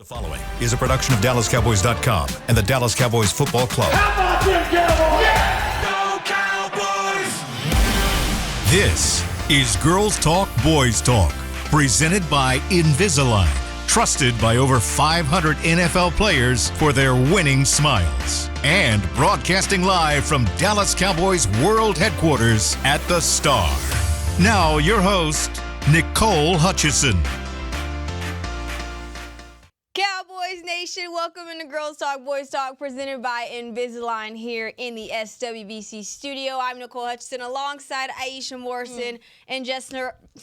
The following is a production of DallasCowboys.com and the Dallas Cowboys Football Club. How about them Cowboys? Yeah! Go Cowboys! This is Girls Talk, Boys Talk, presented by Invisalign, trusted by over 500 NFL players for their winning smiles. And broadcasting live from Dallas Cowboys World Headquarters at the Star. Now, your host, Nicole Hutchison. Cowboys Nation, welcome into Girls Talk, Boys Talk, presented by Invisalign here in the SWBC studio. I'm Nicole Hutchison alongside Aisha Morrison and Jess Navarez.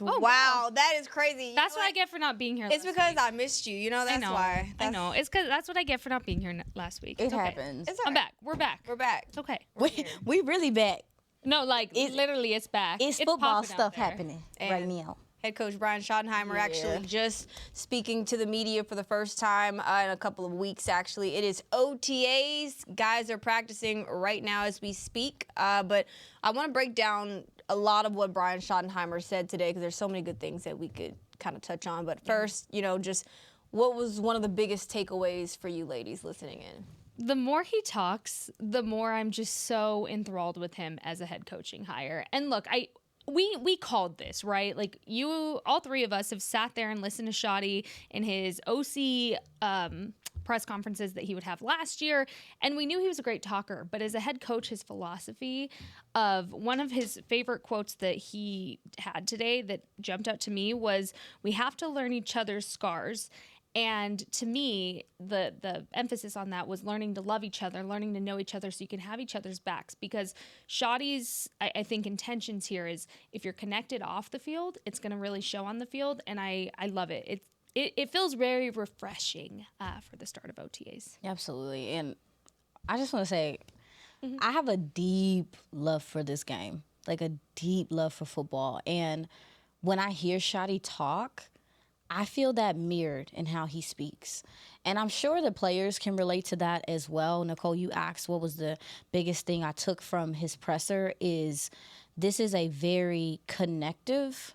Oh, wow, that is crazy. That's what I get for not being here last It's because week. I missed you. You know, that's why. I know. It's because that's what I get for not being here last week. It It's okay. happens. It's all I'm right. back. We're back. We're back. It's okay. We really back. No, like, literally, it's back. It's popping football out stuff there. happening And right now. Head coach Brian Schottenheimer actually just speaking to the media for the first time in a couple of weeks, actually. It is OTAs. Guys are practicing right now as we speak. But I want to break down a lot of what Brian Schottenheimer said today because there's so many good things that we could kind of touch on. But first, just what was one of the biggest takeaways for you ladies listening in? The more he talks, the more I'm just so enthralled with him as a head coaching hire. And look, we called this, right? Like, all three of us have sat there and listened to Shotty in his OC press conferences that he would have last year, and we knew he was a great talker. But as a head coach, his philosophy of one of his favorite quotes that he had today that jumped out to me was, "We have to learn each other's scars." And to me, the emphasis on that was learning to love each other, learning to know each other so you can have each other's backs. Because Shotty's, I think, intentions here is if you're connected off the field, it's going to really show on the field. And I love it. It feels very refreshing for the start of OTAs. Absolutely. And I just want to say, I have a deep love for this game, like a deep love for football. And when I hear Shotty talk, I feel that mirrored in how he speaks. And I'm sure the players can relate to that as well. Nicole, you asked what was the biggest thing I took from his presser is this is a very connective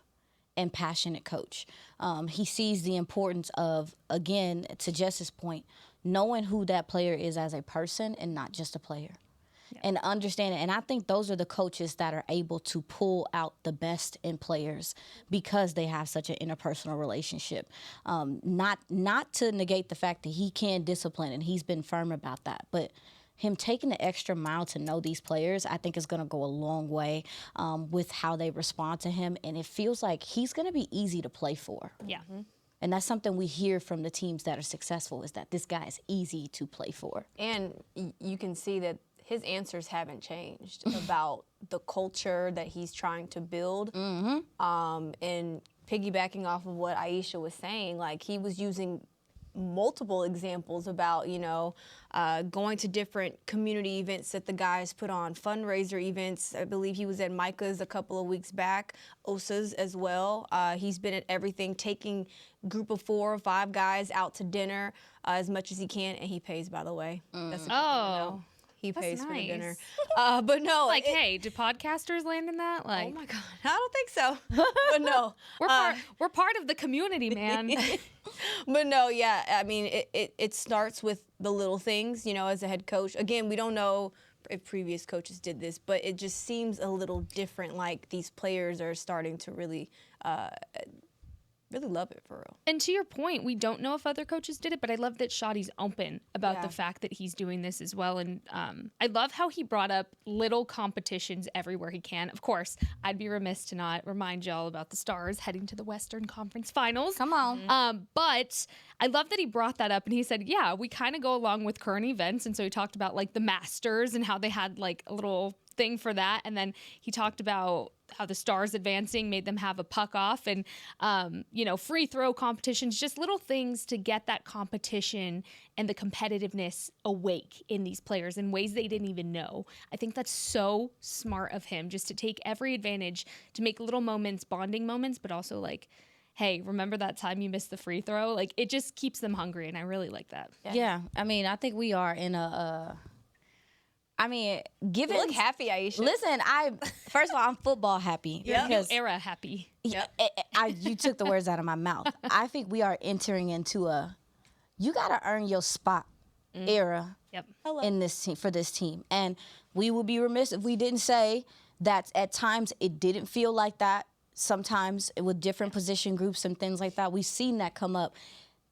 and passionate coach. He sees the importance of, again, to Jess's point, knowing who that player is as a person and not just a player. Yeah. And understanding, and I think those are the coaches that are able to pull out the best in players because they have such an interpersonal relationship. Not to negate the fact that he can discipline, and he's been firm about that, but him taking the extra mile to know these players, I think is going to go a long way with how they respond to him, and it feels like he's going to be easy to play for. Yeah. Mm-hmm. And that's something we hear from the teams that are successful is that this guy is easy to play for. And you can see that his answers haven't changed about the culture that he's trying to build. And piggybacking off of what Aisha was saying, like he was using multiple examples about, going to different community events that the guys put on, fundraiser events. I believe he was at Micah's a couple of weeks back, OSA's as well. He's been at everything, taking group of 4 or 5 guys out to dinner as much as he can, and he pays, by the way. That's He pays for the dinner. But no. Hey, do podcasters land in that? Like, oh, my God. I don't think so. But no. We're part of the community, man. But no, yeah. I mean, it starts with the little things, as a head coach. Again, we don't know if previous coaches did this, but it just seems a little different. Like these players are starting to really love it for real. And to your point, we don't know if other coaches did it, but I love that Shotty's open about the fact that he's doing this as well. And I love how he brought up little competitions everywhere he can. Of course, I'd be remiss to not remind y'all about the Stars heading to the Western Conference Finals. Come on. But I love that he brought that up, and he said, yeah, we kind of go along with current events. And so he talked about like the Masters and how they had like a little thing for that. And then he talked about how the Stars advancing made them have a puck off and, free throw competitions, just little things to get that competition and the competitiveness awake in these players in ways they didn't even know. I think that's so smart of him, just to take every advantage to make little moments, bonding moments, but also like, hey, remember that time you missed the free throw? Like, it just keeps them hungry, and I really like that. Yeah. I mean, I think we are in I mean, given You look happy, Aisha. Listen, first of all, I'm football happy. Yep. Because Era happy. you took the words out of my mouth. I think we are entering into you got to earn your spot era Yep. in this team for this team. And we would be remiss if we didn't say that at times it didn't feel like that. Sometimes with different position groups and things like that, we've seen that come up.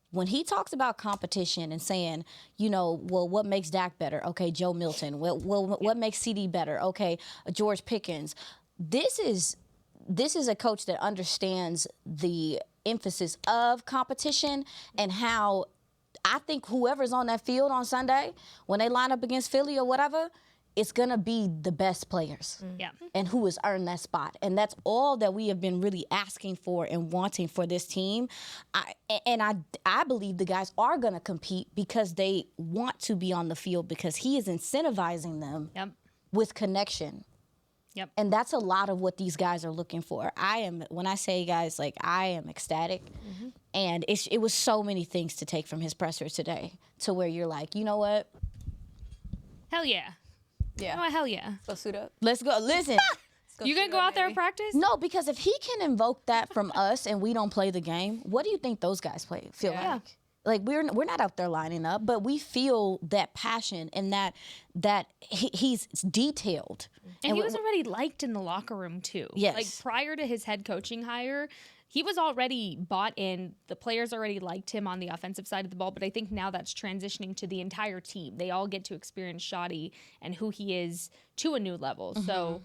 When he talks about competition and saying, well, what makes Dak better? Okay, Joe Milton. Well, what makes CD better? Okay, George Pickens. This is a coach that understands the emphasis of competition and how I think whoever's on that field on Sunday, when they line up against Philly or whatever, it's going to be the best players and who has earned that spot. And that's all that we have been really asking for and wanting for this team. I believe the guys are going to compete because they want to be on the field because he is incentivizing them with connection. Yep. And that's a lot of what these guys are looking for. When I say guys, like, I am ecstatic. Mm-hmm. And it was so many things to take from his presser today to where you're like, you know what? Hell yeah. Yeah. Oh, hell yeah. So suit up. Let's go. Listen. You gonna go out there and practice? No, because if he can invoke that from us and we don't play the game, what do you think those guys feel like? Like we're not out there lining up, but we feel that passion and that he's detailed. And he was already liked in the locker room too. Yes. Like prior to his head coaching hire, he was already bought in. The players already liked him on the offensive side of the ball, but I think now that's transitioning to the entire team. They all get to experience Shotty and who he is to a new level. Mm-hmm. So,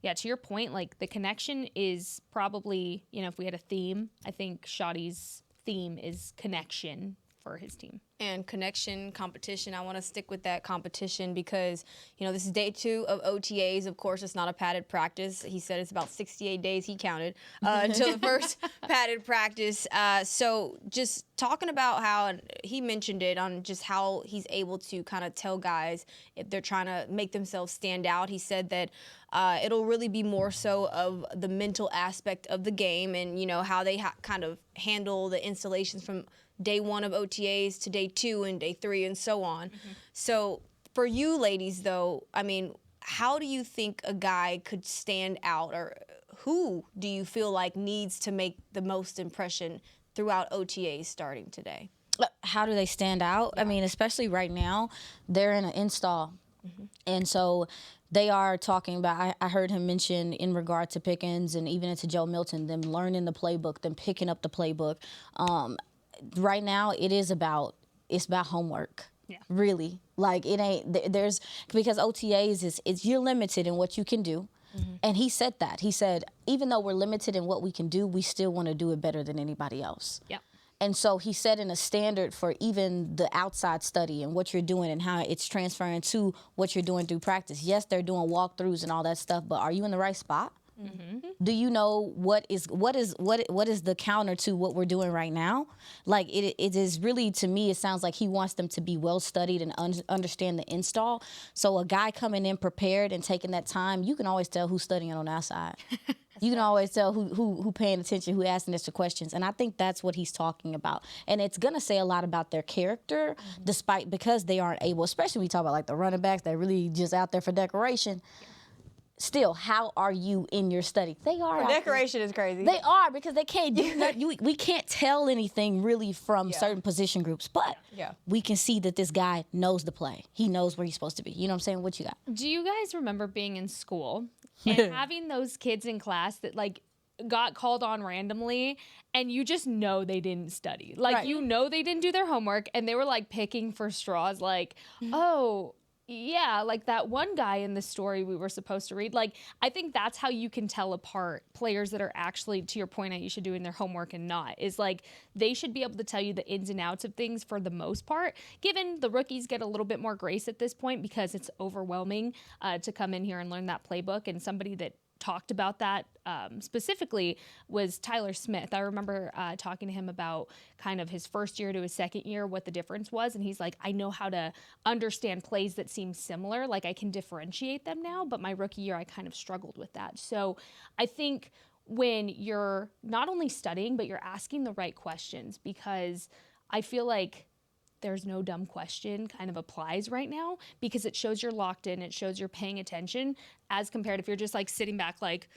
yeah, to your point, like the connection is probably, if we had a theme, I think Shotty's theme is connection for his team. And connection, competition. I want to stick with that competition because, this is day 2 of OTAs. Of course, it's not a padded practice. He said it's about 68 days, he counted, until the first padded practice. So just talking about how, and he mentioned it, on just how he's able to kind of tell guys if they're trying to make themselves stand out. He said that it'll really be more so of the mental aspect of the game and, how they kind of handle the installations from day 1 of OTAs to day 2 and day 3 and so on. Mm-hmm. So for you ladies, though, I mean, how do you think a guy could stand out, or who do you feel like needs to make the most impression throughout OTAs starting today? How do they stand out? Yeah. I mean, especially right now, they're in an install. Mm-hmm. And so they are talking about, I heard him mention in regard to Pickens and even into Joe Milton, them learning the playbook, them picking up the playbook. Right now, it's about homework. Yeah. Really. Like it ain't, because OTAs you're limited in what you can do. Mm-hmm. And he said that. He said, even though we're limited in what we can do, we still want to do it better than anybody else. Yeah. And so he set in a standard for even the outside study and what you're doing and how it's transferring to what you're doing through practice. Yes, they're doing walkthroughs and all that stuff, but are you in the right spot? Mm-hmm. Do you know what is the counter to what we're doing right now? Like it is really, to me, it sounds like he wants them to be well studied and understand the install. So a guy coming in prepared and taking that time, you can always tell who's studying on that side. You can always tell who paying attention, who asking extra questions. And I think that's what he's talking about. And it's going to say a lot about their character, because they aren't able, especially when we talk about like the running backs, they're really just out there for decoration. Yeah. Still, how are you in your study? They are. Decoration is crazy. They are, because they can't do we can't tell anything really from certain position groups. But we can see that this guy knows the play. He knows where he's supposed to be. You know what I'm saying? What you got? Do you guys remember being in school and having those kids in class that like got called on randomly and you just know they didn't study? Like, you know they didn't do their homework and they were like picking for straws like, oh, yeah, like that one guy in the story we were supposed to read. Like, I think that's how you can tell apart players that are actually, to your point, Aisha, doing their homework and not. Is like, they should be able to tell you the ins and outs of things for the most part, given the rookies get a little bit more grace at this point because it's overwhelming to come in here and learn that playbook. And somebody that talked about that specifically was Tyler Smith. I remember talking to him about kind of his first year to his second year, what the difference was. And he's like, I know how to understand plays that seem similar. Like I can differentiate them now, but my rookie year, I kind of struggled with that. So I think when you're not only studying, but you're asking the right questions, because I feel like there's no dumb question kind of applies right now, because it shows you're locked in, it shows you're paying attention, as compared if you're just like sitting back like,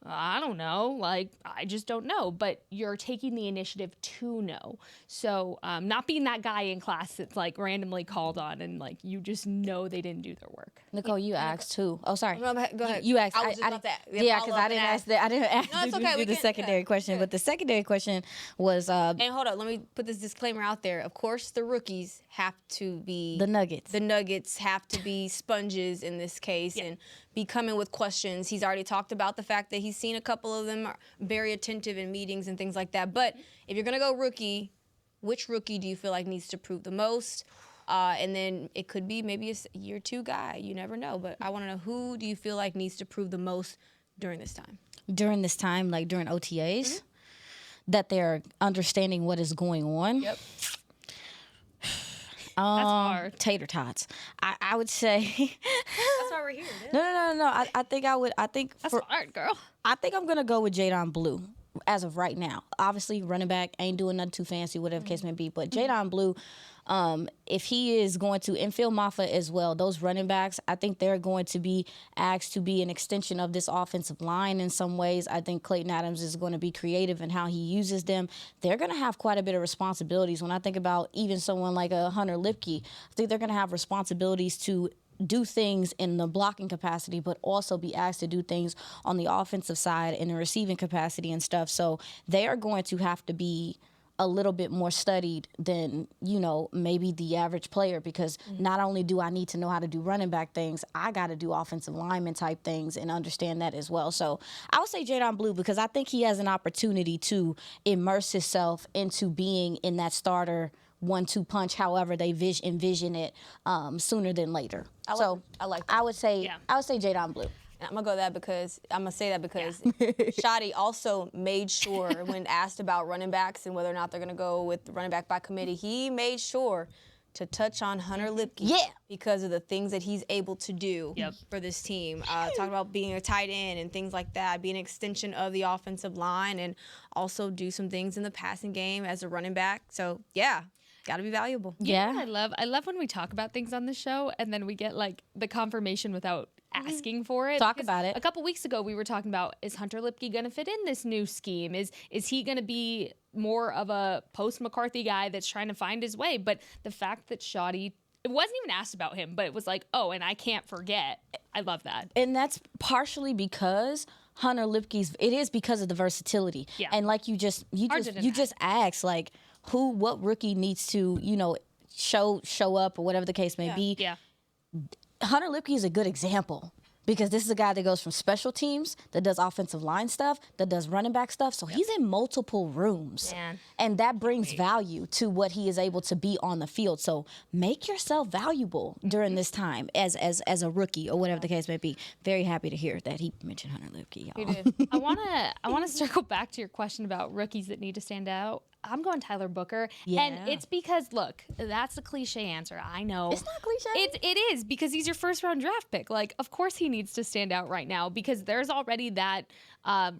I don't know, like, I just don't know, but you're taking the initiative to know. So not being that guy in class that's like randomly called on and like you just know they didn't do their work. Nicole, you asked too. Oh, sorry. No, go ahead. You asked. I was just about that. Yeah, because I didn't ask that. I didn't ask No, it's you okay. to We do the can- secondary yeah, question, yeah. but the secondary question was And hold up, let me put this disclaimer out there. Of course, the rookies have to be the Nuggets. The Nuggets have to be sponges in this case and be coming with questions. He's already talked about the fact that he's seen a couple of them are very attentive in meetings and things like that. But if you're gonna go rookie, which rookie do you feel like needs to prove the most? And then it could be maybe a year two guy. You never know. But I want to know, who do you feel like needs to prove the most during this time? During this time, like during OTAs, that they're understanding what is going on. Yep. That's hard. Tater tots. I would say. That's why we're here. No. I think I would. I think That's hard, girl. I think I'm gonna go with Jadon Blue as of right now. Obviously, running back ain't doing nothing too fancy, whatever the case may be. But Jadon Blue, if he is going to, and Phil Maffa as well, those running backs, I think they're going to be asked to be an extension of this offensive line in some ways. I think Clayton Adams is going to be creative in how he uses them. They're going to have quite a bit of responsibilities. When I think about even someone like a Hunter Lipke, I think they're going to have responsibilities to do things in the blocking capacity, but also be asked to do things on the offensive side in the receiving capacity and stuff. So they are going to have to be a little bit more studied than, maybe the average player, because not only do I need to know how to do running back things, I got to do offensive lineman type things and understand that as well. So I would say Jadon Blue, because I think he has an opportunity to immerse himself into being in that starter 1-2 punch, however they envision it, sooner than later. I like that. I would say Jadon Blue. I'm gonna say that because Shotty also made sure when asked about running backs and whether or not they're gonna go with the running back by committee, he made sure to touch on Hunter Lipke because of the things that he's able to do for this team. Talk about being a tight end and things like that, being an extension of the offensive line, and also do some things in the passing game as a running back. So got to be valuable. Yeah. I love when we talk about things on the show and then we get like the confirmation without asking for it. Talk Because about it. A couple weeks ago we were talking about, is Hunter Lipke going to fit in this new scheme? Is he going to be more of a post McCarthy guy that's trying to find his way? But the fact that Shotty, it wasn't even asked about him, but it was like, oh, and I can't forget. I love that. And that's partially because Hunter Lipke's, it is because of the versatility. Yeah. And like you just asked, like, what rookie needs to, show up or whatever the case may be. Yeah. Hunter Lipke is a good example, because this is a guy that goes from special teams, that does offensive line stuff, that does running back stuff. So he's in multiple rooms. Man. And that brings value to what he is able to be on the field. So make yourself valuable during this time as a rookie or whatever the case may be. Very happy to hear that he mentioned Hunter Lipke, y'all. He did. I wanna circle back to your question about rookies that need to stand out. I'm going Tyler Booker. Yeah. And it's because, look, that's the cliche answer. I know. It's not cliche. It is, because he's your first round draft pick. Like, of course he needs to stand out right now, because there's already that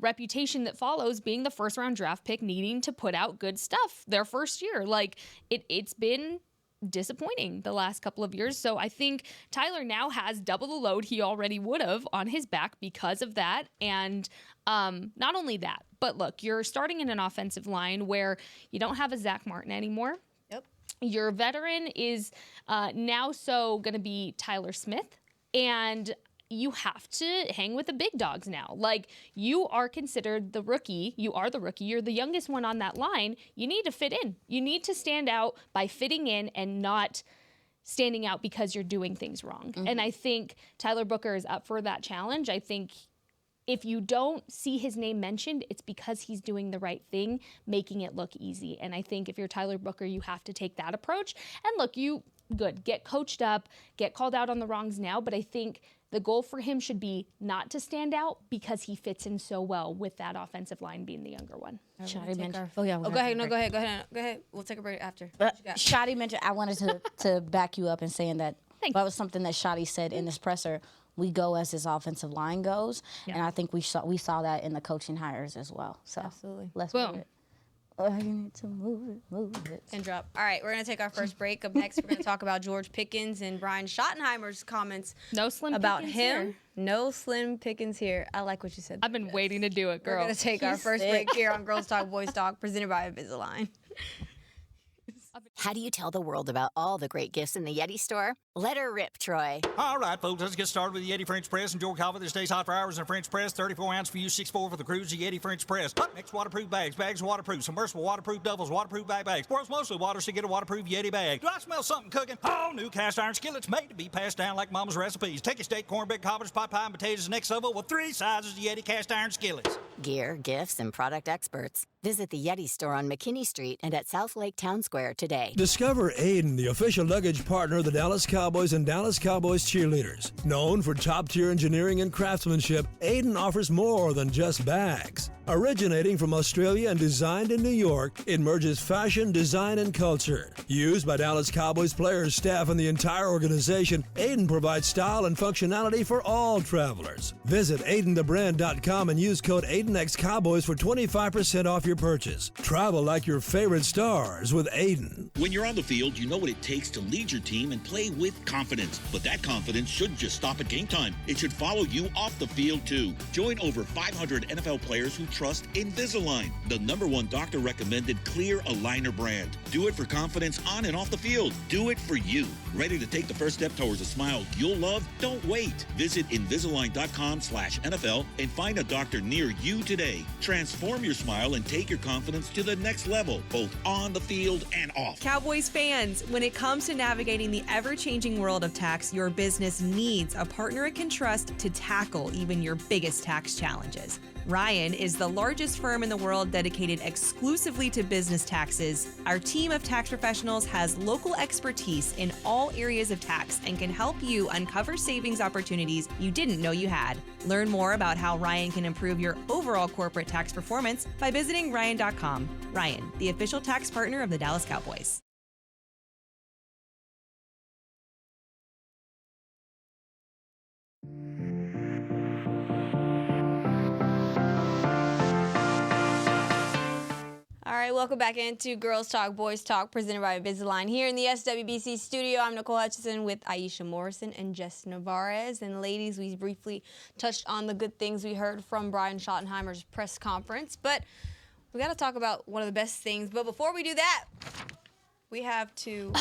reputation that follows being the first round draft pick needing to put out good stuff their first year. Like, it's been disappointing the last couple of years. So I think Tyler now has double the load he already would have on his back because of that. And not only that, but look, you're starting in an offensive line where you don't have a Zach Martin anymore. Yep. Your veteran is now going to be Tyler Smith, and you have to hang with the big dogs now. Like, you are considered the rookie. You are the rookie. You're the youngest one on that line. You need to fit in. You need to stand out by fitting in and not standing out because you're doing things wrong. Mm-hmm. And I think Tyler Booker is up for that challenge. I think if you don't see his name mentioned, it's because he's doing the right thing, making it look easy. And I think if you're Tyler Booker, you have to take that approach. And look, get coached up, get called out on the wrongs now, but I think the goal for him should be not to stand out because he fits in so well with that offensive line being the younger one. Shotty mentioned. Go ahead. No, go ahead. We'll take a break after. Shotty mentioned, I wanted to back you up in saying that that was something that Shotty said in this presser. We go as his offensive line goes, and I think we saw that in the coaching hires as well. So absolutely. Let's Boom. move it. Oh, you need to move it. And drop. All right, we're going to take our first break. Up next, we're going to talk about George Pickens and Brian Schottenheimer's comments No Slim about Pickens him. here. No Slim Pickens here. I like what you said. I've been waiting to do it, girl. We're going to take our first break here on Girls Talk, Boys Talk, presented by Invisalign. How do you tell the world about all the great gifts in the Yeti store? Let her rip, Troy. All right, folks, let's get started with the Yeti French Press. Enjoy coffee that stays hot for hours in a French press. 34 ounce for you, 6'4" for the cruise, the Yeti French Press. Up next, waterproof bags. Bags waterproof. Submersible waterproof doubles. Waterproof bags. World's mostly water, so get a waterproof Yeti bag. Do I smell something cooking? Oh, new cast iron skillets made to be passed down like mama's recipes. Take your steak, cornbread, cobbers, pot pie, and potatoes next level with 3 sizes of Yeti cast iron skillets. Gear, gifts, and product experts. Visit the Yeti store on McKinney Street and at South Lake Town Square today. Discover Aiden, the official luggage partner of the Dallas Cowboys and Dallas Cowboys cheerleaders. Known for top-tier engineering and craftsmanship, Aiden offers more than just bags. Originating from Australia and designed in New York, it merges fashion, design, and culture. Used by Dallas Cowboys players, staff, and the entire organization, Aiden provides style and functionality for all travelers. Visit AidenTheBrand.com and use code AidenXCowboys for 25% off your purchase. Travel like your favorite stars with Aiden. When you're on the field, you know what it takes to lead your team and play with confidence. But that confidence shouldn't just stop at game time. It should follow you off the field, too. Join over 500 NFL players who trust Invisalign, the #1 doctor-recommended clear aligner brand. Do it for confidence on and off the field. Do it for you. Ready to take the first step towards a smile you'll love? Don't wait. Visit Invisalign.com/NFL and find a doctor near you today. Transform your smile and take your confidence to the next level, both on the field and off. Cowboys fans, when it comes to navigating the ever-changing world of tax, your business needs a partner it can trust to tackle even your biggest tax challenges. Ryan is the largest firm in the world dedicated exclusively to business taxes. Our team of tax professionals has local expertise in all areas of tax and can help you uncover savings opportunities you didn't know you had. Learn more about how Ryan can improve your overall corporate tax performance by visiting Ryan.com. Ryan, the official tax partner of the Dallas Cowboys. All right, welcome back into Girls Talk, Boys Talk, presented by Invisalign. Here in the SWBC studio, I'm Nicole Hutchison with Aisha Morrison and Jess Navarez. And ladies, we briefly touched on the good things we heard from Brian Schottenheimer's press conference, but we got to talk about one of the best things. But before we do that, we have to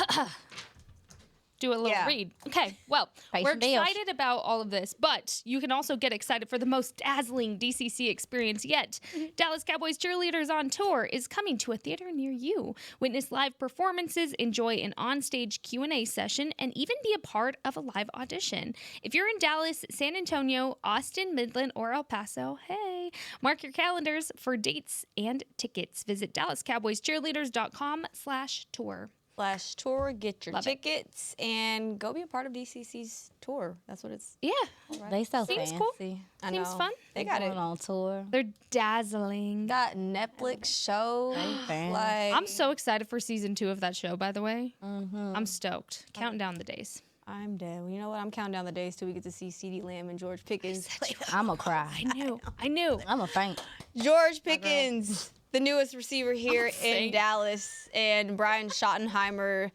do a little read. Okay, well, we're excited about all of this, but you can also get excited for the most dazzling DCC experience yet. Dallas Cowboys Cheerleaders on Tour is coming to a theater near you. Witness live performances, enjoy an onstage Q&A session, and even be a part of a live audition. If you're in Dallas, San Antonio, Austin, Midland, or El Paso, hey, mark your calendars for dates and tickets. Visit DallasCowboysCheerleaders.com/tour. /tour, get your tickets, and go be a part of DCC's tour. That's what it's. Yeah. Right. They so Seems fancy. cool. I Seems know. fun. They got it on tour. They're dazzling. Got Netflix shows. Like, I'm so excited for season 2 of that show, by the way. I'm stoked. Counting down the days. I'm dead. Well, you know what? I'm counting down the days till we get to see CeeDee Lamb and George Pickens. I'm a cry. I knew. I'm a faint. George Pickens, the newest receiver here in Dallas, and Brian Schottenheimer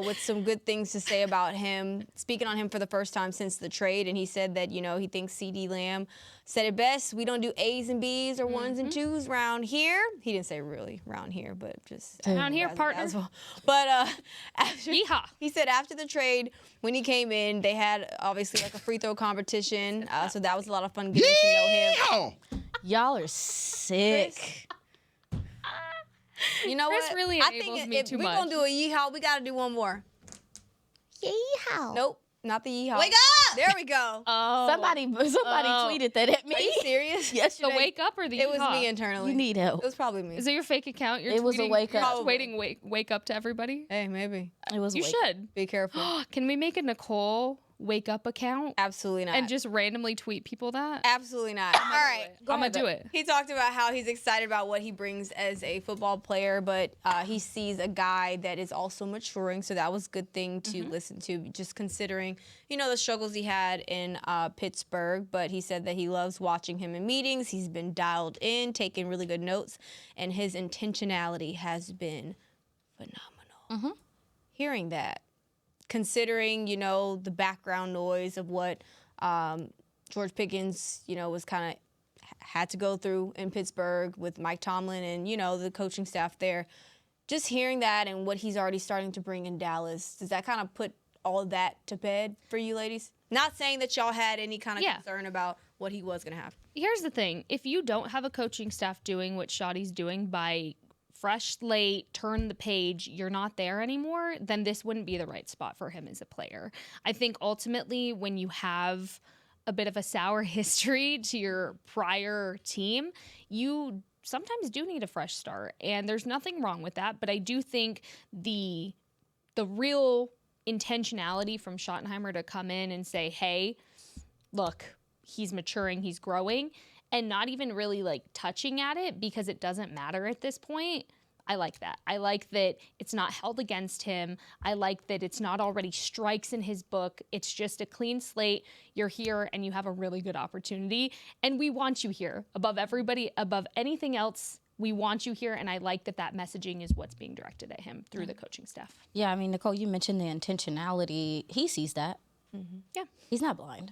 with some good things to say about him, speaking on him for the first time since the trade. And he said that, he thinks CeeDee Lamb said it best. We don't do A's and B's or ones and twos round here. He didn't say really round here, but just around here, partner. Well. But Yeehaw. he said after the trade, when he came in, they had obviously like a free throw competition. So that was a lot of fun getting to know him. Y'all are sick. You know Chris what? really I enables think me if too we're much. gonna do a yeehaw, we gotta do one more. Yeehaw. Nope, not the yeehaw. Wake up! There we go. Oh. Somebody tweeted that at me. Are you serious? The Yesterday. wake up or the It was yeehaw? me internally. You need help. It was probably me. Is it your fake account? You're It was a tweeting- wake you're up. just waiting wake up to everybody? Hey, maybe. It was You wake should. Be careful. Can we make a Nicole wake up account? Absolutely not. And just randomly tweet people that? Absolutely not. All right. I'm going to do it. He talked about how he's excited about what he brings as a football player, but he sees a guy that is also maturing, so that was a good thing to listen to, just considering, the struggles he had in Pittsburgh. But he said that he loves watching him in meetings. He's been dialed in, taking really good notes, and his intentionality has been phenomenal. Hearing that, considering, the background noise of what George Pickens, was kind of had to go through in Pittsburgh with Mike Tomlin and, the coaching staff there. Just hearing that and what he's already starting to bring in Dallas, does that kind of put all of that to bed for you ladies? Not saying that y'all had any kind of concern about what he was going to have. Here's the thing. If you don't have a coaching staff doing what Shotty's doing by fresh slate, turn the page, you're not there anymore, then this wouldn't be the right spot for him as a player. I think ultimately when you have a bit of a sour history to your prior team, you sometimes do need a fresh start, and there's nothing wrong with that. But I do think the real intentionality from Schottenheimer to come in and say, hey, look, he's maturing, he's growing, and not even really like touching at it because it doesn't matter at this point. I like that. I like that it's not held against him. I like that it's not already strikes in his book. It's just a clean slate. You're here and you have a really good opportunity. And we want you here above everybody, above anything else. We want you here. And I like that messaging is what's being directed at him through the coaching staff. Yeah, I mean, Nicole, you mentioned the intentionality. He sees that. Yeah. He's not blind.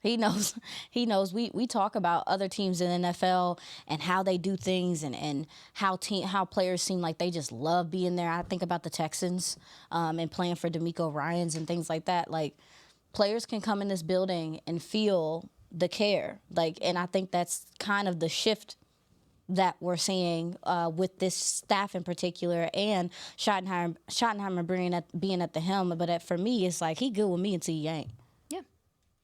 He knows. We talk about other teams in the NFL and how they do things and how players seem like they just love being there. I think about the Texans and playing for DeMeco Ryans and things like that. Like, players can come in this building and feel the care. Like, and I think that's kind of the shift that we're seeing with this staff in particular, and Schottenheimer being at the helm. But for me, it's like he good with me until he ain't.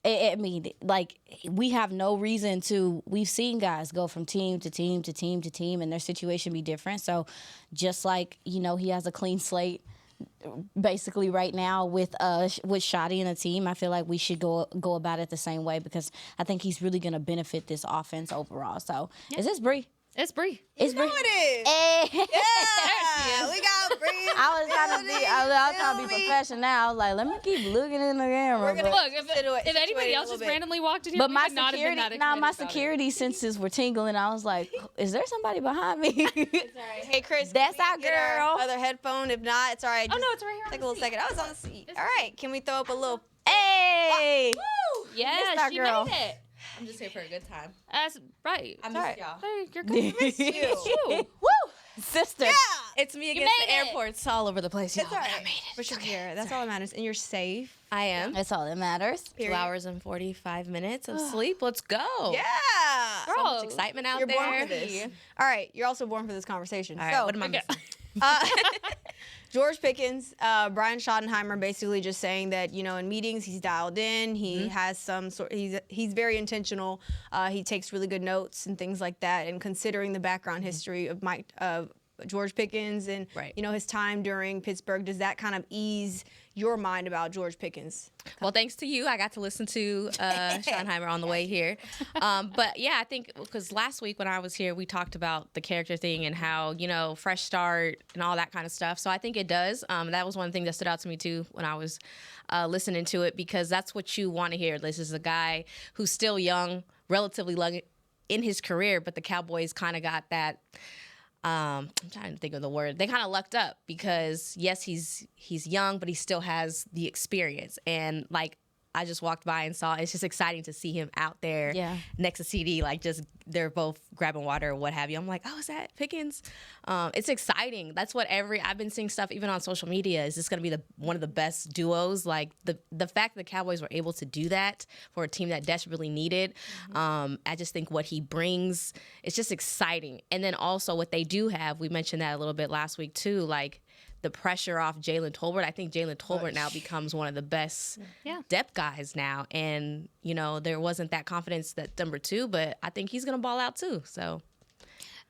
I mean, like, we have no reason to. We've seen guys go from team to team to team to team, and their situation be different. So, just like he has a clean slate, basically right now with Shotty and the team, I feel like we should go about it the same way because I think he's really going to benefit this offense overall. So, Is this Bree? It's Bree. It's Bree. It is. Hey. Yeah, we got Bree. I was trying to be professional. I was like, let me keep looking in the camera. We're gonna Look, if anybody else just randomly walked in here, but we my would not have been that security, excited my about security senses were tingling. I was like, is there somebody behind me? It's all right. Hey, Chris, That's can our we get our girl. other headphone? If not, it's all right. Oh, no, it's right here. Take a little second. I was on the seat. All right, can we throw up a little? Hey! Woo! Yeah, It's our she girl. made it. I'm just here for a good time. That's right. I miss y'all. Hey, you're good. It's you. Woo! Sister. Yeah. It's me against made the it. airports all over the place. It's all y'all. right. But you're here. That's all that matters. And you're safe. I am. That's all that matters. 2 hours and 45 minutes of sleep. Let's go. Yeah. So much excitement out You're there. born for this. All right. You're also born for this conversation. All right, So, what am I missing? George Pickens, Brian Schottenheimer basically just saying that, in meetings he's dialed in. He has some sort. He's very intentional. He takes really good notes and things like that. And considering the background history of George Pickens and his time during Pittsburgh, does that kind of ease your mind about George Pickens? Well, thanks to you, I got to listen to Schottenheimer on the way here. But yeah, I think because last week when I was here, we talked about the character thing and how, fresh start and all that kind of stuff. So I think it does. That was one thing that stood out to me too when I was listening to it, because that's what you want to hear. This is a guy who's still young, relatively young in his career, but the Cowboys kind of got that. I'm trying to think of the word. They kind of lucked up because, yes, he's young, but he still has the experience. And, like, I just walked by and saw, it's just exciting to see him out there next to CD, like just they're both grabbing water or what have you. I'm like, oh, is that Pickens? It's exciting. That's what I've been seeing stuff even on social media. Is this going to be one of the best duos? Like the fact that the Cowboys were able to do that for a team that desperately needed. I just think what he brings, it's just exciting. And then also what they do have, we mentioned that a little bit last week too, like the pressure off Jalen Tolbert. I think Jalen Tolbert now becomes one of the best depth guys now. And, there wasn't that confidence that number 2, but I think he's going to ball out too. So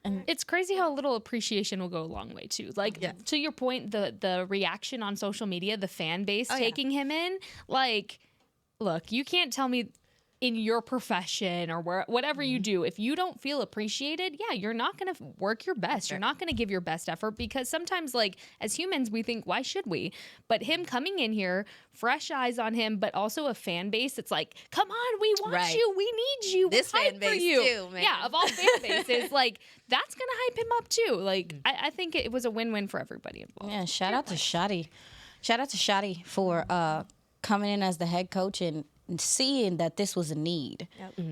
it's crazy how a little appreciation will go a long way too. Like to your point, the reaction on social media, the fan base taking him in, like, look, you can't tell me in your profession or whatever you do, if you don't feel appreciated, yeah, you're not going to work your best. You're not going to give your best effort because sometimes, like, as humans, we think, why should we? But him coming in here, fresh eyes on him, but also a fan base, it's like, come on, we want you. We need you. This We're fan hyped base for you. too, man. Yeah, of all fan bases, like, that's going to hype him up too. Like, I think it was a win-win for everybody involved. Yeah, shout out to Shotty. Shout out to Shotty for coming in as the head coach and seeing that this was a need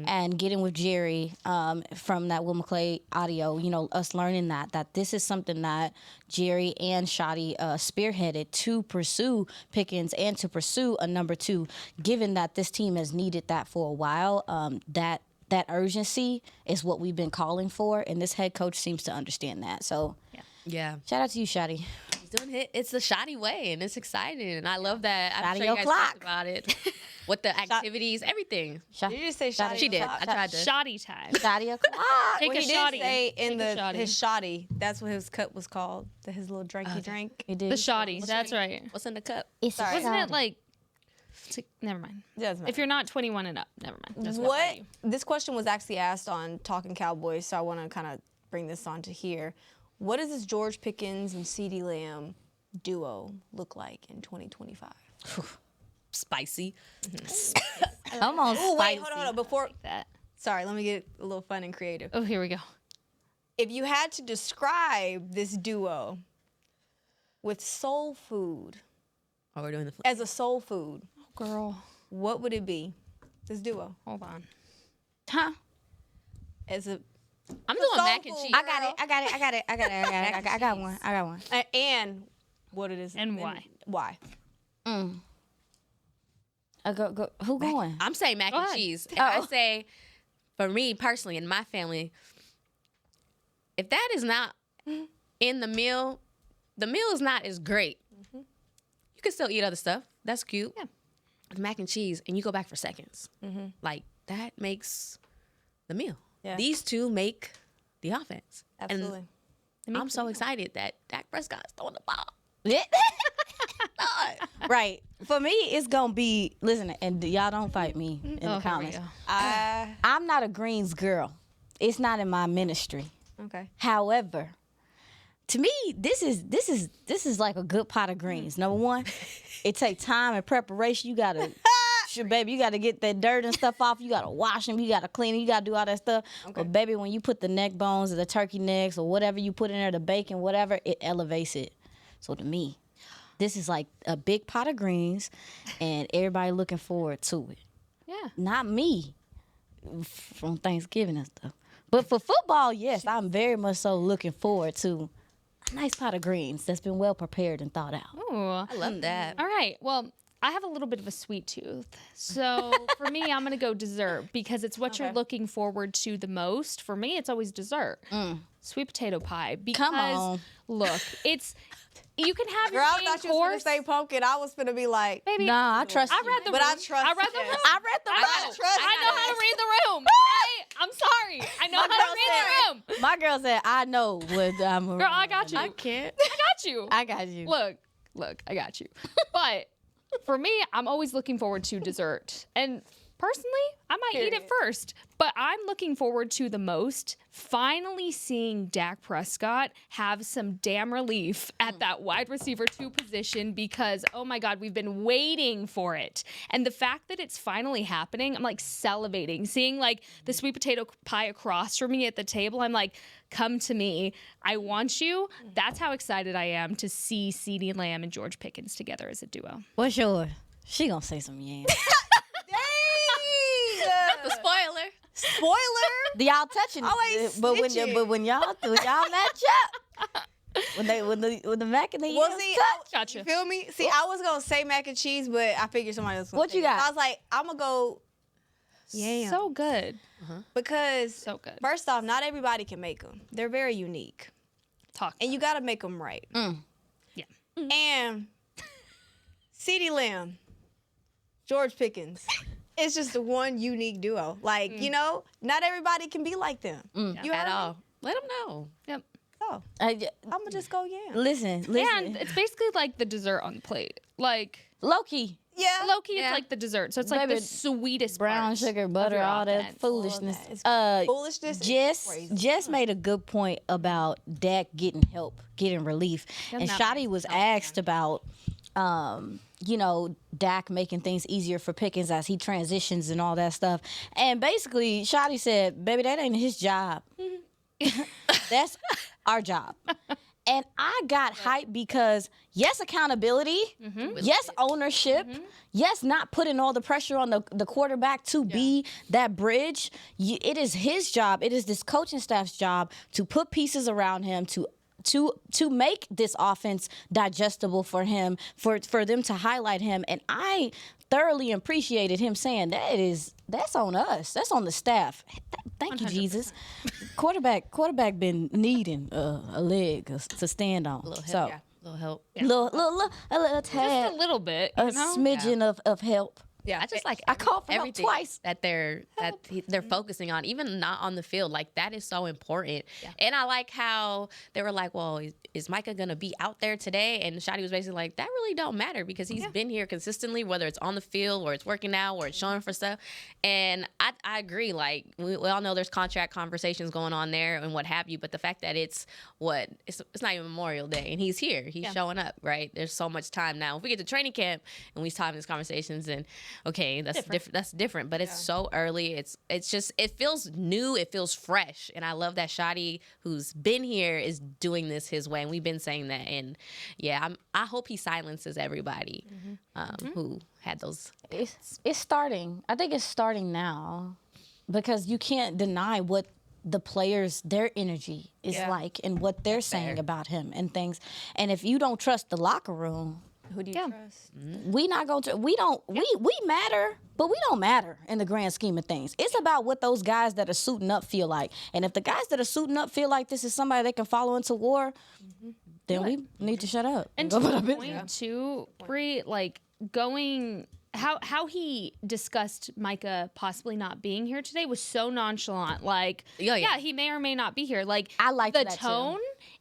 and getting with Jerry from that Will McClay audio, you know, us learning that this is something that Jerry and Shotty spearheaded to pursue Pickens and to pursue a number 2, given that this team has needed that for a while. That urgency is what we've been calling for, and this head coach seems to understand that. So, Yeah. shout out to you, Shotty. He's doing it. It's the Shotty way, and it's exciting. And I love that. I'm sure Shotty you guys o'clock. talked about it. What the activities, everything. Did you just say Shotty? She did. I tried to. Shoddy time. Shotty o'clock. Take Well, a he did shoddy. say in Take a shoddy. his shoddy. That's what his cup was called. His little drinky drink. He did. The shoddy. That's right. What's in the cup? Sorry. Wasn't it like? Never mind. Doesn't matter. If you're not 21 and up, never mind. Just What this question was actually asked on Talking Cowboys, so I want to kind of bring this on to here. What does this George Pickens and CeeDee Lamb duo look like in 2025? Spicy. Come on, Oh, wait, spicy. hold on. Before that. Sorry, let me get a little fun and creative. Oh, here we go. If you had to describe this duo with soul food, Oh, we're doing the. as a soul food, Girl, what would it be? This duo. hold on. Huh? As a I'm doing soul mac and food, cheese. I got it. I got one. and what it is And why? Why? Go. Who going? I'm saying mac Go and ahead. cheese. And I say, for me personally, in my family, if that is not in the meal is not as great. You can still eat other stuff. That's cute. Yeah. The mac and cheese, and you go back for seconds. Like, that makes the meal. Yeah. These two make the offense. Absolutely. And I'm so excited that Dak Prescott's throwing the ball. Right. For me, it's gonna be. Listen, and y'all don't fight me in the here we comments. go. I'm not a greens girl. It's not in my ministry. Okay. However, to me, this is like a good pot of greens. Number one, it takes time and preparation. You gotta, baby, you gotta get that dirt and stuff off. You gotta wash them. You gotta clean them. You gotta do all that stuff. Okay. But baby, when you put the neck bones or the turkey necks or whatever you put in there, the bacon, whatever, it elevates it. So to me, this is like a big pot of greens, and everybody looking forward to it. Yeah. Not me from Thanksgiving and stuff. But for football, yes, I'm very much so looking forward to a nice pot of greens that's been well prepared and thought out. Ooh. I love that. All right. Well, I have a little bit of a sweet tooth. So for me, I'm going to go dessert because it's what you're looking forward to the most. For me, it's always dessert. Sweet potato pie. Because, Come on. Look, you can have Girl, your I main thought you was gonna course. say pumpkin. I was gonna be like, Baby, Nah, I trust I you. read the But room. I trust I read the you. room. I read the I room. know. Trust I know me. how to read the room. Okay? I'm sorry. I know how to read the room. My girl said, I know what I'm Girl, I got you. I can't. I got you. I got you. Look, I got you. But for me, I'm always looking forward to dessert. And personally, I might eat it first. But I'm looking forward to the most finally seeing Dak Prescott have some damn relief at that wide receiver 2 position because, oh my God, we've been waiting for it. And the fact that it's finally happening, I'm like salivating. Seeing like the sweet potato pie across from me at the table, I'm like, come to me. I want you. That's how excited I am to see CeeDee Lamb and George Pickens together as a duo. What's yours? She gonna say some yams. The spoiler. spoiler. Y'all touching Always it. But when y'all match up. When the mac and the Well, yams see, touch. Gotcha. You feel me? See, I was gonna say mac and cheese, but I figured somebody else. Was What you gonna say it. got? I was like, I'm gonna go Yeah. So good. because So good. first off, not everybody can make them. They're very unique, Talk. and you got to make them right. Yeah. And CeeDee Lamb, George Pickens. It's just the one unique duo. Like, you know, not everybody can be like them. You At heard all. me? Let them know. Yep. Oh, I'm I'm gonna just go yeah. Listen. And it's basically like the dessert on the plate. Like, Low-key, Yeah. Low-key, it's like the dessert. So it's like Baby, the sweetest brown part sugar, of butter, your all that offense. foolishness. Foolishness is Jess crazy. made a good point about Dak getting help, getting relief. And that Shotty was asked about, Dak making things easier for Pickens as he transitions and all that stuff. And basically, Shotty said, baby, that ain't his job. That's our job. And I got hyped because, yes, accountability, yes, ownership, yes, not putting all the pressure on the quarterback to be that bridge. It is his job. It is this coaching staff's job to put pieces around him to make this offense digestible for him, for them to highlight him. And I thoroughly appreciated him saying that's on us. That's on the staff. Thank you, 100%. Jesus. Quarterback been needing a leg to stand on. A little help, so, little help. a little tad, Just a little bit. a smidgen of help. Yeah, I just like I called for help everything twice. that they're focusing on, even not on the field. Like, that is so important. Yeah. And I like how they were like, well, is Micah gonna be out there today? And Shotty was basically like, that really don't matter because he's been here consistently, whether it's on the field or it's working out or it's showing for stuff. And I agree. Like, we all know there's contract conversations going on there and what have you, but the fact that it's not even Memorial Day and he's here, he's showing up, right? There's so much time now. If we get to training camp and we have these conversations, and okay, that's different. That's different, but it's so early. It's just, it feels new. It feels fresh, and I love that Shotty, who's been here, is doing this his way, and we've been saying that. And I hope he silences everybody who had those. It's starting. I think it's starting now, because you can't deny what the players, their energy is like, and what they're saying about him and things. And if you don't trust the locker room, who do you trust? We not going to. We don't. We matter, but we don't matter in the grand scheme of things. It's about what those guys that are suiting up feel like. And if the guys that are suiting up feel like this is somebody they can follow into war, then we need to shut up. And to the point too, Bree, like going. How he discussed Micah possibly not being here today was so nonchalant. Like, he may or may not be here. Like, I like the that tone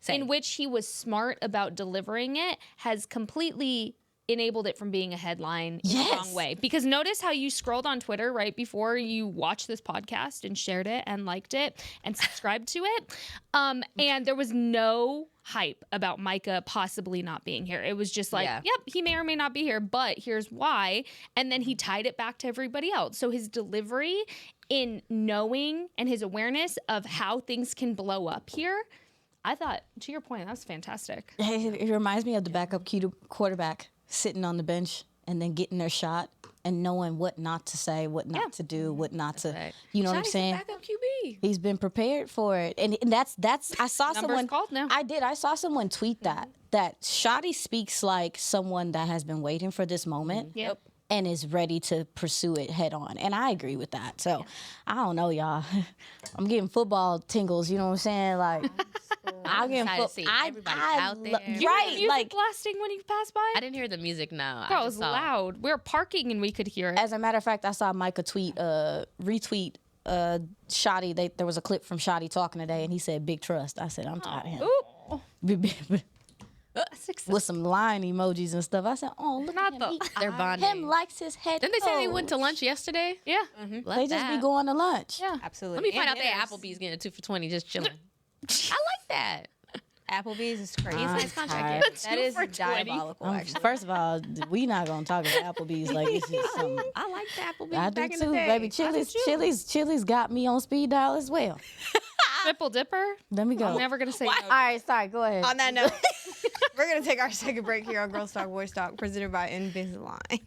in which he was smart about delivering it has completely enabled it from being a headline in the wrong way. Because notice how you scrolled on Twitter right before you watched this podcast and shared it and liked it and subscribed to it. And there was no hype about Micah possibly not being here. It was just like, yep, he may or may not be here, but here's why. And then he tied it back to everybody else. So his delivery in knowing and his awareness of how things can blow up here, I thought, to your point, that was fantastic. It reminds me of the backup quarterback sitting on the bench and then getting their shot and knowing what not to say, what not to do, what not to, you know what I'm saying? Backup QB. He's been prepared for it. And that's I saw someone called now. I saw someone tweet that Shotty speaks like someone that has been waiting for this moment. Yep. And is ready to pursue it head on. And I agree with that. So, I don't know, y'all. I'm getting football tingles, you know what I'm saying? Like, I'm getting everybody out there. Right. Music blasting when you pass by? I didn't hear the music, no. Bro, it was loud. We were parking and we could hear it. As a matter of fact, I saw Micah retweet Shotty. There was a clip from Shotty talking today, and he said, "Big trust." I said, I'm tired of him. With some line emojis and stuff. I said, "Oh, look at him. They're bonding. Him likes his head. Didn't they say they went to lunch yesterday? Yeah. They just be going to lunch. Yeah, absolutely. Let me find out they Applebee's getting a 2 for $20 just chilling. I like that. Applebee's is crazy. Nice contract. That is diabolical, actually. First of all, we not gonna talk about Applebee's like this is something. I like the Applebee's I back do in too, the day. baby. Chili's got me on speed dial as well. Triple dipper? Let me go. I'm never gonna say no. All right, sorry. Go ahead. On that note, we're going to take our second break here on Girls Talk, Boys Talk, presented by Invisalign.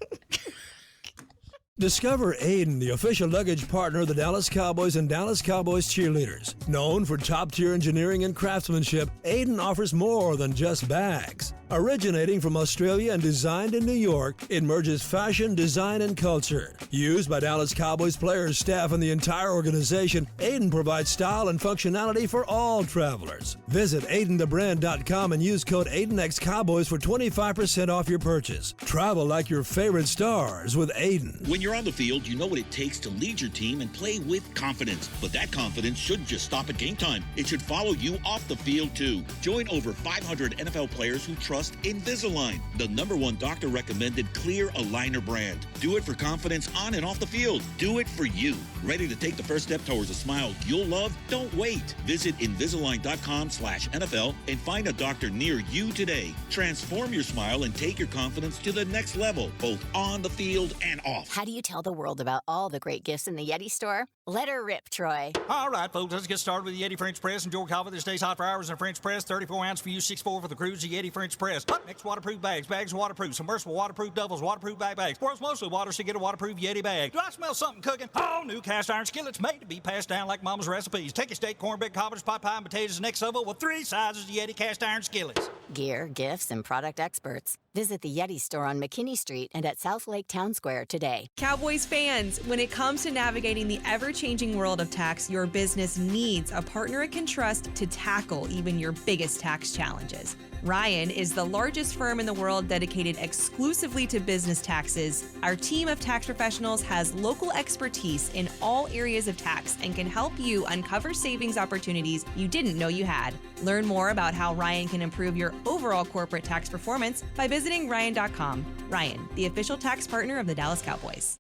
Discover Aiden, the official luggage partner of the Dallas Cowboys and Dallas Cowboys cheerleaders. Known for top-tier engineering and craftsmanship, Aiden offers more than just bags. Originating from Australia and designed in New York, it merges fashion, design, and culture. Used by Dallas Cowboys players, staff, and the entire organization, Aiden provides style and functionality for all travelers. Visit AidenTheBrand.com and use code AidenXCowboys for 25% off your purchase. Travel like your favorite stars with Aiden. When you're on the field, you know what it takes to lead your team and play with confidence. But that confidence shouldn't just stop at game time. It should follow you off the field, too. Join over 500 NFL players who trust trust Invisalign, the #1 doctor-recommended clear aligner brand. Do it for confidence on and off the field. Do it for you. Ready to take the first step towards a smile you'll love? Don't wait. Visit Invisalign.com/NFL and find a doctor near you today. Transform your smile and take your confidence to the next level, both on the field and off. How do you tell the world about all the great gifts in the Yeti store? Let her rip, Troy. All right, folks, let's get started with the Yeti French Press. Enjoy confidence, stays hot for hours in a French press. 34 ounce for you, 6'4" for the crews. The Yeti French Press. Hot mix waterproof bags. Bags waterproof. Submersible waterproof doubles. Waterproof bags. World's mostly water, so get a waterproof Yeti bag. Do I smell something cooking? Oh, new cast iron skillets made to be passed down like mama's recipes. Take your steak, cornbread, cobbers, pot pie, and potatoes next oval with 3 sizes of Yeti cast iron skillets. Gear, gifts, and product experts. Visit the Yeti store on McKinney Street and at South Lake Town Square today. Cowboys fans, when it comes to navigating the ever-changing world of tax, your business needs a partner it can trust to tackle even your biggest tax challenges. Ryan is the largest firm in the world dedicated exclusively to business taxes. Our team of tax professionals has local expertise in all areas of tax and can help you uncover savings opportunities you didn't know you had. Learn more about how Ryan can improve your overall corporate tax performance by visiting Ryan.com. Ryan, the official tax partner of the Dallas Cowboys.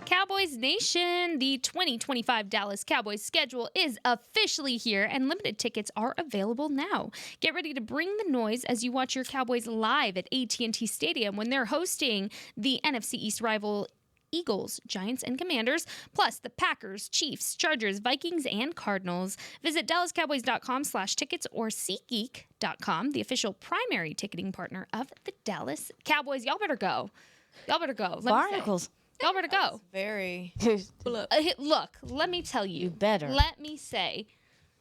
Cowboys Nation, the 2025 Dallas Cowboys schedule is officially here and limited tickets are available now. Get ready to bring the noise as you watch your Cowboys live at AT&T Stadium when they're hosting the NFC East rival Eagles, Giants, and Commanders, plus the Packers, Chiefs, Chargers, Vikings, and Cardinals. Visit DallasCowboys.com/tickets or SeatGeek.com, the official primary ticketing partner of the Dallas Cowboys. Y'all better go. Y'all better go. Barnacles. Y'all better go. Very. Look, let me tell you. You better. Let me say,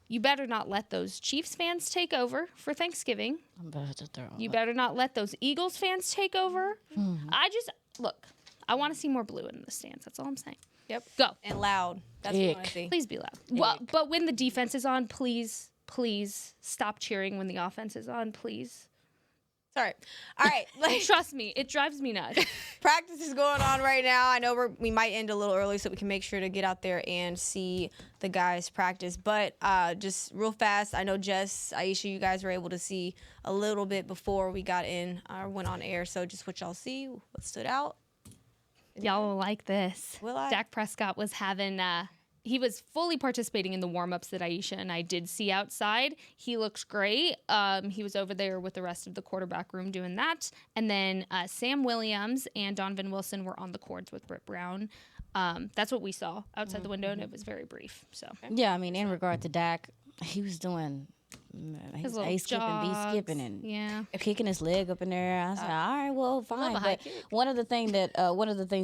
you better not let those Chiefs fans take over for Thanksgiving. I'm about to throw You up. better not let those Eagles fans take over. I want to see more blue in the stands. That's all I'm saying. Yep. Go. And loud. That's what I want to see. Please be loud. Well, but when the defense is on, please stop cheering when the offense is on, please. Sorry. All right. Trust me, it drives me nuts. Practice is going on right now. I know we might end a little early so we can make sure to get out there and see the guys practice. But just real fast, I know Jess, Aisha, you guys were able to see a little bit before we got in or went on air. So just what y'all see, what stood out. Y'all will like this. Will I? Dak Prescott was having, he was fully participating in the warm-ups that Aisha and I did see outside. He looks great. He was over there with the rest of the quarterback room doing that. And then Sam Williams and Donovan Wilson were on the cords with Britt Brown. That's what we saw outside the window, and it was very brief. So Yeah, I mean, in regard to Dak, he was doing his little A-skipping, B-skipping, jogs. and kicking his leg up in there. I said, all right, well, fine. high But kick. one of the things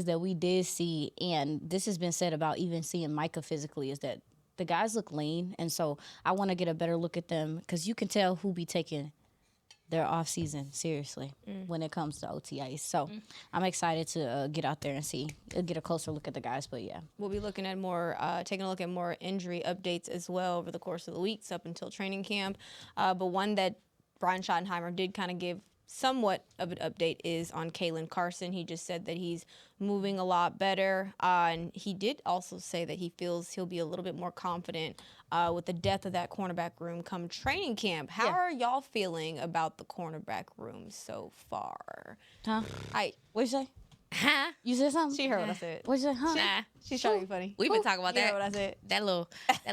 that we did see, and this has been said about even seeing Micah physically, is that the guys look lean. And so I want to get a better look at them because you can tell who be taking their off season seriously when it comes to OTAs. So I'm excited to get out there and get a closer look at the guys. But yeah, We'll be looking at taking a look at more injury updates as well over the course of the weeks up until training camp. But one that Brian Schottenheimer did kind of give somewhat of an update is on Kalen Carson. He just said that he's moving a lot better. And he did also say that he feels he'll be a little bit more confident with the depth of that cornerback room come training camp. How are y'all feeling about the cornerback room so far? huh? What'd you say? Huh? You said something? She heard what I said. What'd you say? Huh? Nah. She's trying to be funny. We've been talking about You that. heard what I said. That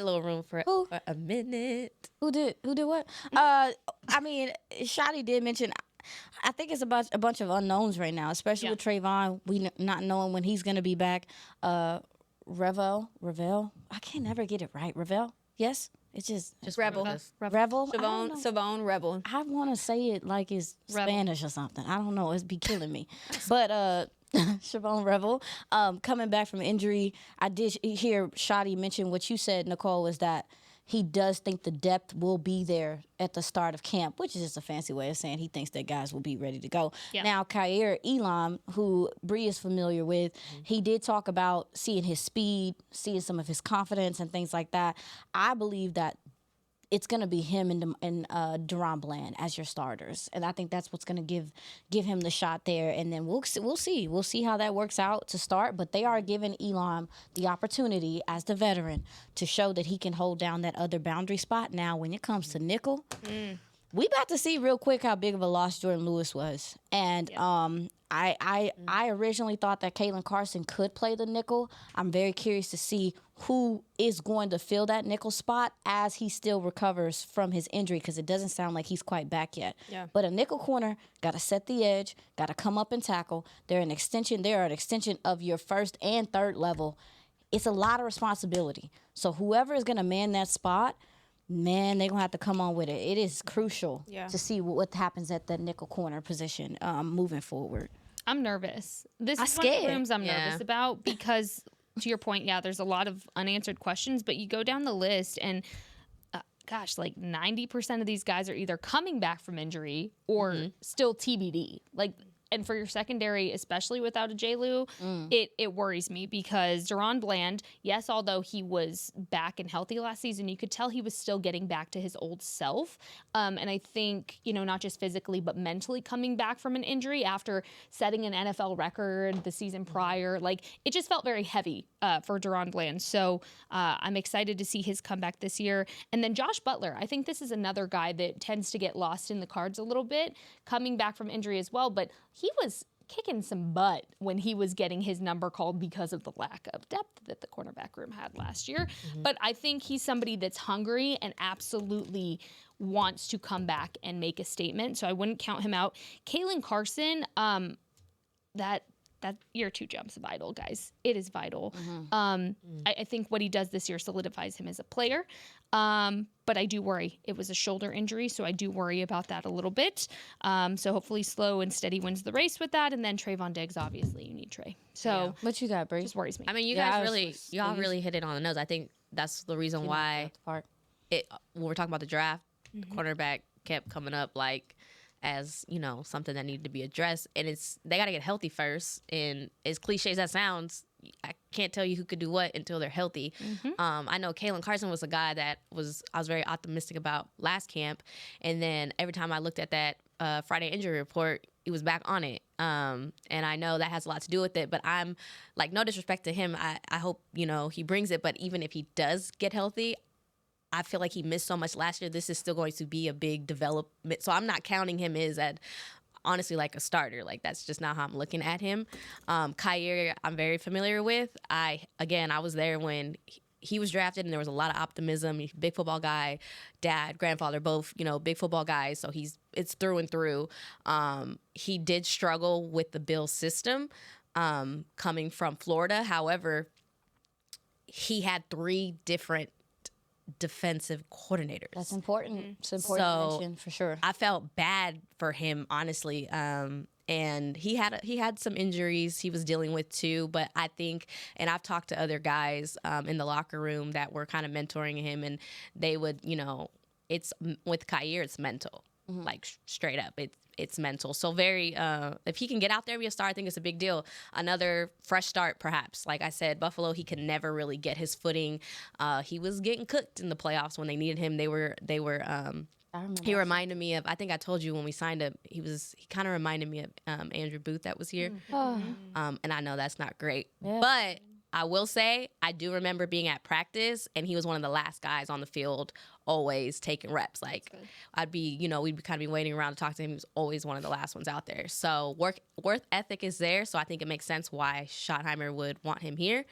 little room for a minute. Who did what? I mean, Shotty did mention. I think it's about a bunch of unknowns right now, especially with Trayvon. We not knowing when he's gonna be back. Revel. I can never get it right. Revel. Yes. It's just Rebel. Revel. Savone Rebel. I want to say it like it's Spanish or something. I don't know. It's be killing me. But Siobhan Revel, coming back from injury, I did hear Shotty mention what you said, Nicole, was that he does think the depth will be there at the start of camp, which is just a fancy way of saying he thinks that guys will be ready to go. Yep. Now, Khair Elam, who Bree is familiar with, he did talk about seeing his speed, seeing some of his confidence and things like that. I believe that it's going to be him and Deron Bland as your starters. And I think that's what's going to give him the shot there. And then we'll see. We'll see how that works out to start. But they are giving Elam the opportunity as the veteran to show that he can hold down that other boundary spot. Now, when it comes to nickel, we about to see real quick how big of a loss Jordan Lewis was. And I originally thought that Kalen Carson could play the nickel. I'm very curious to see who is going to fill that nickel spot as he still recovers from his injury, because it doesn't sound like he's quite back yet. Yeah. But a nickel corner got to set the edge, got to come up and tackle. They're an extension of your first and third level. It's a lot of responsibility. So whoever is going to man that spot, man, they're going to have to come on with it. It is crucial to see what happens at the nickel corner position moving forward. I'm nervous. This I'm is one of the scared. rooms I'm nervous about because, to your point, there's a lot of unanswered questions, but you go down the list and, like 90% of these guys are either coming back from injury or still TBD. And for your secondary, especially without a J-Lou, it worries me because Deron Bland, yes, although he was back and healthy last season, you could tell he was still getting back to his old self. And I think, not just physically, but mentally coming back from an injury after setting an NFL record the season prior. It just felt very heavy for Deron Bland. So I'm excited to see his comeback this year. And then Josh Butler, I think this is another guy that tends to get lost in the cards a little bit, coming back from injury as well. But he was kicking some butt when he was getting his number called because of the lack of depth that the cornerback room had last year. But I think he's somebody that's hungry and absolutely wants to come back and make a statement. So I wouldn't count him out. Kalen Carson, that year 2 jump's vital, guys. It is vital. I think what he does this year solidifies him as a player. But I do worry. It was a shoulder injury, so I do worry about that a little bit. So hopefully slow and steady wins the race with that. And then Trayvon Diggs, obviously, you need Trey. So what you got, Bree? Just worries me. I mean, y'all really hit it on the nose. I think that's the reason why when we're talking about the draft, cornerback kept coming up as something that needed to be addressed, and they got to get healthy first. And as cliche as that sounds, I can't tell you who could do what until they're healthy. I know Kalen Carson was a guy that I was very optimistic about last camp, and then every time I looked at that Friday injury report, he was back on it. And I know that has a lot to do with it, but I'm no disrespect to him. I hope he brings it, but even if he does get healthy, I feel like he missed so much last year. This is still going to be a big development. So I'm not counting him as honestly a starter. That's just not how I'm looking at him. Kyer, I'm very familiar with. I was there when he was drafted, and there was a lot of optimism. He's a big football guy, dad, grandfather, both, big football guys. So it's through and through. He did struggle with the Bills system coming from Florida. However, he had 3 different defensive coordinators. That's important. It's important to mention for sure. I felt bad for him, honestly. And he had some injuries he was dealing with too. But I think, and I've talked to other guys in the locker room that were kind of mentoring him, and they would, it's with Kyer, it's mental, straight up. It's mental. So very, if he can get out there and be a star, I think it's a big deal. Another fresh start, perhaps. Like I said, Buffalo, he could never really get his footing. He was getting cooked in the playoffs when they needed him. He reminded me of, I think I told you when we signed him, he kind of reminded me of Andrew Booth that was here. And I know that's not great. Yeah. But I will say, I do remember being at practice, and he was one of the last guys on the field, always taking reps. I'd be, we'd kind of be waiting around to talk to him. He was always one of the last ones out there. So work ethic is there. So I think it makes sense why Schottenheimer would want him here.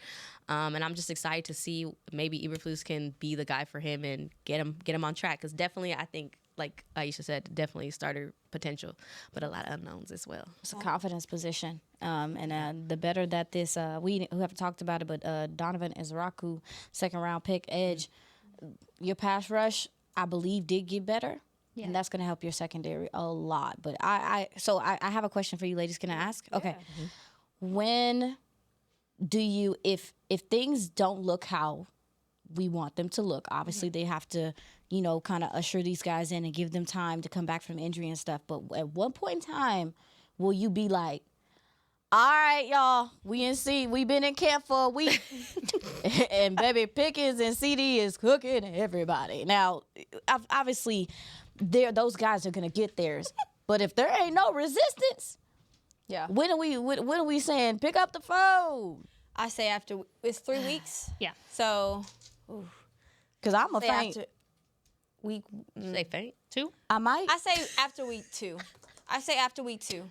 And I'm just excited to see maybe Eberflus can be the guy for him and get him on track. Because definitely, I think, like Aisha said, definitely starter potential, but a lot of unknowns as well. It's a confidence position. And the better that this, we haven't talked about it, but Donovan Ezraku, 2nd-round pick, edge, your pass rush, I believe, did get better. Yeah. And that's going to help your secondary a lot. But I have a question for you ladies. Can I ask? Yeah. Okay. When do you, if things don't look how we want them to look, obviously they have to, kind of usher these guys in and give them time to come back from injury and stuff. But at what point in time will you be like, All right, y'all. We been in camp for a week. And baby Pickens and CD is cooking everybody. Now, obviously, those guys are going to get theirs. But if there ain't no resistance, Yeah. when are we saying pick up the phone? I say after it's 3 weeks. Yeah. So, Because I'm a say faint. after week. They faint. 2. I might. I say after week 2. I say after week 2.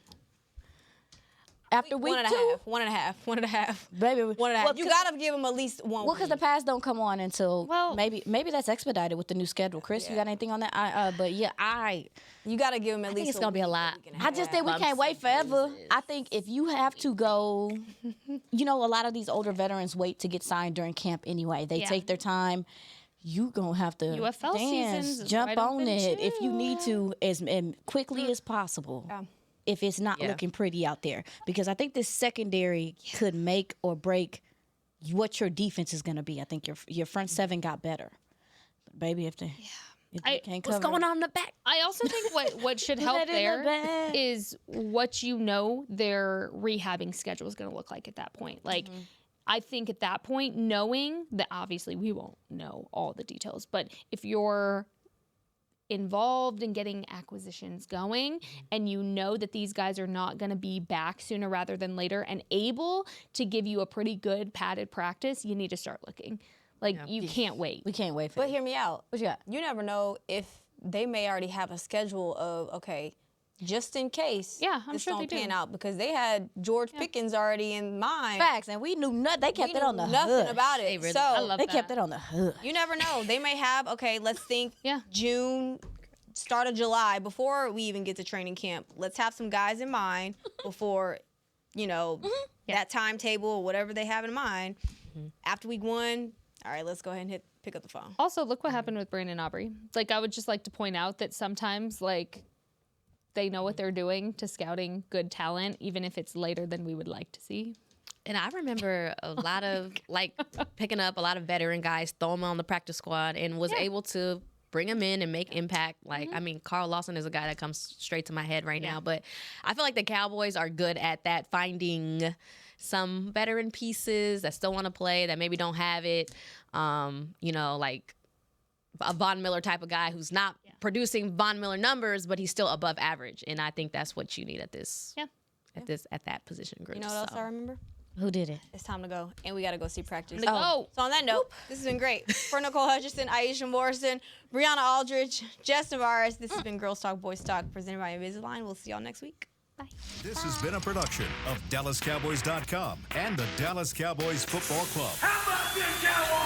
After week 2? 1.5. Baby. One and a half. You gotta give them at least 1 Well, because the week. pass don't come on until maybe that's expedited with the new schedule. Chris, you got anything on that? But yeah, You gotta give them at I least. think it's gonna be a lot. I just think we can't wait forever. I think if you have to go, a lot of these older veterans wait to get signed during camp anyway. They take their time. You gonna have to UFL dance, season's jump right on open it if you too. need to as quickly as possible. If it's not looking pretty out there, because I think this secondary could make or break what your defense is going to be. I think your front seven got better, but baby, if they can't cover, What's going on in the back? I also think what should help Let it in the there back. is what their rehabbing schedule is going to look like at that point. Like, I think at that point, knowing that obviously we won't know all the details, but if you're involved in getting acquisitions going and you know that these guys are not going to be back sooner rather than later and able to give you a pretty good padded practice, you need to start looking. Like, you can't wait. We can't wait for But it. hear me out. What you got? You never know if they may already have a schedule of just in case. Yeah, I'm this sure don't they do. pan out, because they had George Pickens already in mind. Facts, and we knew nothing. They kept We it on knew the nothing hush. about it. really- So I love They that. kept it on the hush. you never know. They may have let's think Yeah. June, start of July, before we even get to training camp. Let's have some guys in mind before, that timetable or whatever they have in mind. After week 1, all right, let's go ahead and pick up the phone. Also, look what happened with Brandon Aubrey. Like, I would just like to point out that sometimes, they know what they're doing to scouting good talent, even if it's later than we would like to see. And I remember a lot of picking up a lot of veteran guys, throw them on the practice squad, and was able to bring them in and make impact. I mean, Carl Lawson is a guy that comes straight to my head right now. But I feel like the Cowboys are good at that, finding some veteran pieces that still want to play, that maybe don't have it. Like a Von Miller type of guy who's not producing Von Miller numbers, but he's still above average. And I think that's what you need at that position group. You know what else I remember? Who did it? It's time to go, and we got to go see practice. Oh. So on that note, this has been great. For Nicole Hutchinson, Aisha Morrison, Brianna Aldridge, Jess Navarez, this has been Girls Talk, Boys Talk, presented by Invisalign. We'll see y'all next week. Bye. This has been a production of DallasCowboys.com and the Dallas Cowboys Football Club. How about this, Cowboys?